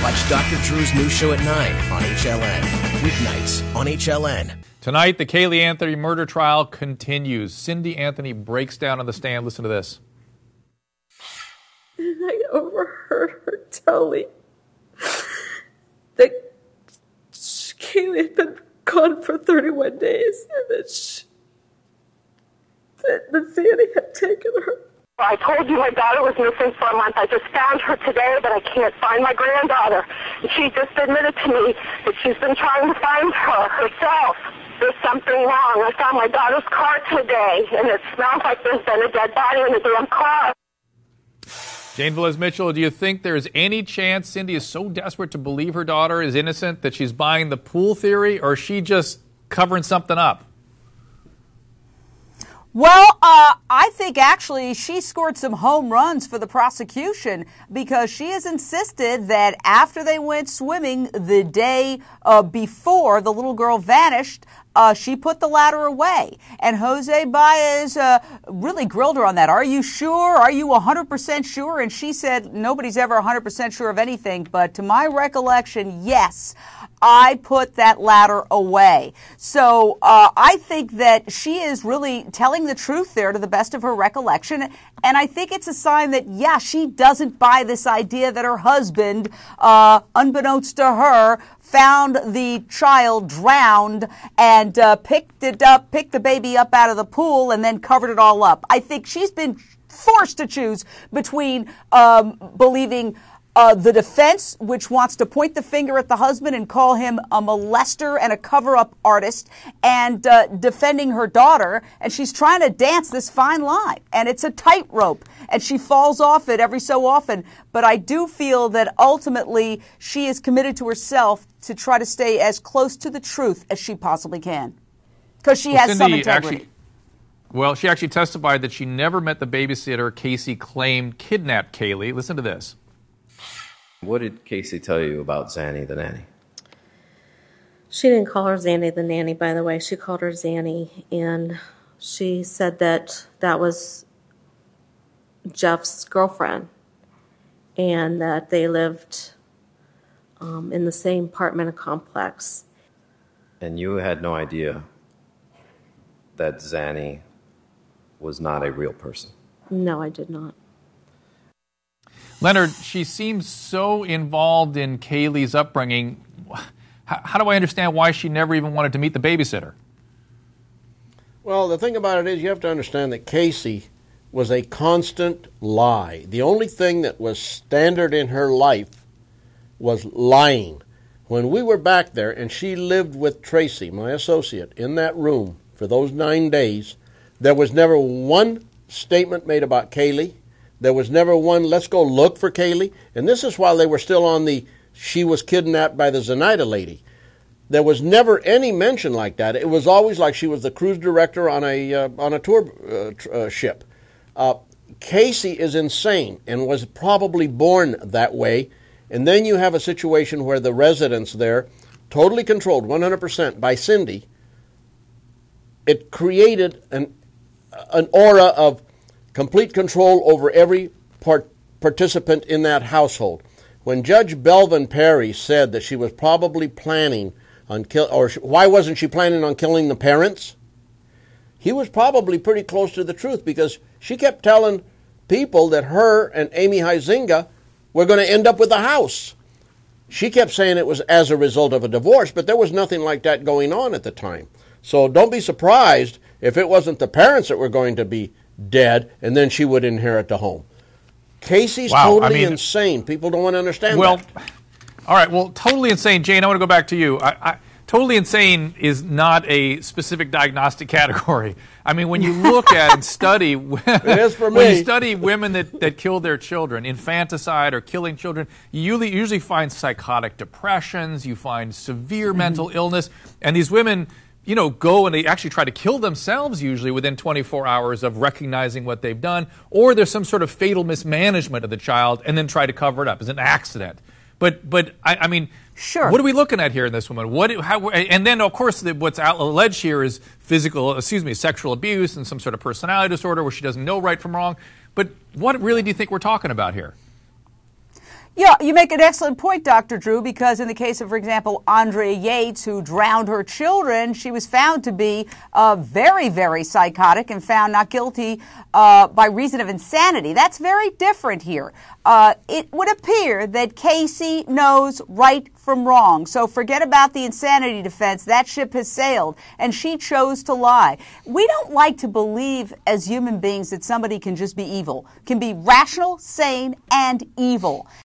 Watch Dr. Drew's new show at 9 on HLN. Weeknights on HLN. Tonight, the Caylee Anthony murder trial continues. Cindy Anthony breaks down on the stand. Listen to this. And I overheard her tell me that Caylee had been gone for 31 days and that Zanny had taken her. I told you my daughter was missing for a month. I just found her today, but I can't find my granddaughter. And she just admitted to me that she's been trying to find her herself. There's something wrong. I found my daughter's car today, and it smells like there's been a dead body in the damn car. Jane Velez-Mitchell, do you think there's any chance Cindy is so desperate to believe her daughter is innocent that she's buying the pool theory, or is she just covering something up? Well, I think actually she scored some home runs for the prosecution because she has insisted that after they went swimming the day before the little girl vanished, she put the ladder away. And Jose Baez really grilled her on that. Are you sure? Are you 100% sure? And she said, nobody's ever 100% sure of anything. But to my recollection, yes, I put that ladder away. So I think that she is really telling the truth there to the best of her recollection. And I think it's a sign that, yeah, she doesn't buy this idea that her husband, unbeknownst to her, found the child drowned and picked the baby up out of the pool and then covered it all up. I think she's been forced to choose between believing the defense, which wants to point the finger at the husband and call him a molester and a cover-up artist, and defending her daughter. And she's trying to dance this fine line. And it's a tightrope. And she falls off it every so often. But I do feel that ultimately she is committed to herself to try to stay as close to the truth as she possibly can. Because she has some integrity. She actually testified that she never met the babysitter Casey claimed kidnapped Caylee. Listen to this. What did Casey tell you about Zanny the nanny? She didn't call her Zanny the nanny, by the way. She called her Zanny, and she said that that was Jeff's girlfriend and that they lived in the same apartment complex. And you had no idea that Zanny was not a real person? No, I did not. Leonard, she seems so involved in Caylee's upbringing. How do I understand why she never even wanted to meet the babysitter? Well, the thing about it is you have to understand that Casey was a constant lie. The only thing that was standard in her life was lying. When we were back there and she lived with Tracy, my associate, in that room for those 9 days, there was never one statement made about Caylee. There was never one, let's go look for Caylee. And this is while they were still on the, she was kidnapped by the Zenaida lady. There was never any mention like that. It was always like she was the cruise director on a tour ship. Casey is insane and was probably born that way. And then you have a situation where the residents there, totally controlled 100% by Cindy, it created an aura of complete control over every participant in that household. When Judge Belvin Perry said that she was probably planning on why wasn't she planning on killing the parents? He was probably pretty close to the truth because she kept telling people that her and Amy Huizenga were going to end up with a house. She kept saying it was as a result of a divorce, but there was nothing like that going on at the time. So don't be surprised if it wasn't the parents that were going to be dead and then she would inherit the home. Casey's totally insane. People don't want to understand that. All right, well, totally insane. Jane, I want to go back to you. Totally insane is not a specific diagnostic category. I mean, when you look at and study, it is for me. When you study women that kill their children, infanticide or killing children, you usually find psychotic depressions, you find severe mental illness, and these women, go and they actually try to kill themselves usually within 24 hours of recognizing what they've done, or there's some sort of fatal mismanagement of the child and then try to cover it up as an accident. But I mean, sure. What are we looking at here in this woman? And then, of course, what's alleged here is sexual abuse and some sort of personality disorder where she doesn't know right from wrong. But what really do you think we're talking about here? Yeah, you make an excellent point, Dr. Drew, because in the case of, for example, Andrea Yates, who drowned her children, she was found to be very, very psychotic and found not guilty by reason of insanity. That's very different here. It would appear that Casey knows right from wrong. So forget about the insanity defense. That ship has sailed, and she chose to lie. We don't like to believe as human beings that somebody can just be evil, can be rational, sane, and evil.